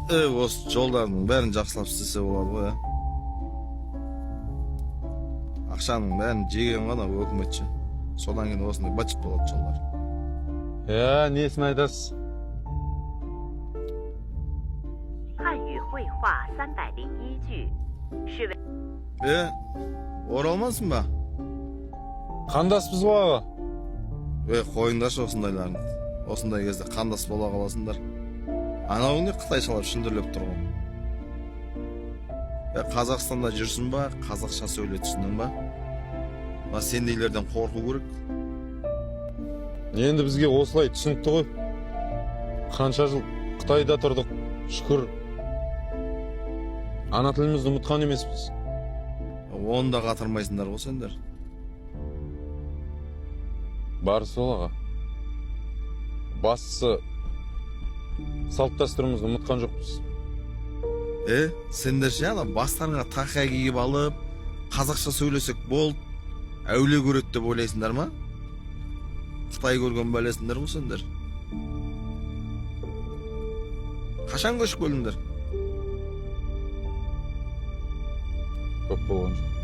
Осы жолдардың бәрін жақсылап істесе болады ғой, Ақшаның бәрін жеген ғана өкіметші. Содан кейін осындай бачып болады жолдар. Несін айтасыз? 汉语绘画301句是为 Оралмансың ба? Қандаспыз ғой аға? Қойыңдаршы осындайларын. Осындай кезде қандас бола қаласыңдар. Анауың не қытайшалап шүлдірлеп тұр ғой. Қазақстанда жүрсің ба, қазақша сөйлетсің ба? Сендейлерден қорқу керек. Енді бізге осылай түсінікті ғой. Қанша жыл Қытайда тұрдық, шүкір. Ана тілімізді ұмытқан емеспіз. Оны да қатырмайсыңдар ғой сендер. Бары сол аға. Бастысы салт дәстүрімізді ұмытқан жоқпыз. Сендер ше ана бастарыңа тақа киіп алып, қазақша сөйлесек болды, әуле көреді деп ойлайсыңдар ма? Қытай көрген бәлесіңдер ғой сендер. Қашан көшіп келдіңдер? Көп болған жоқ.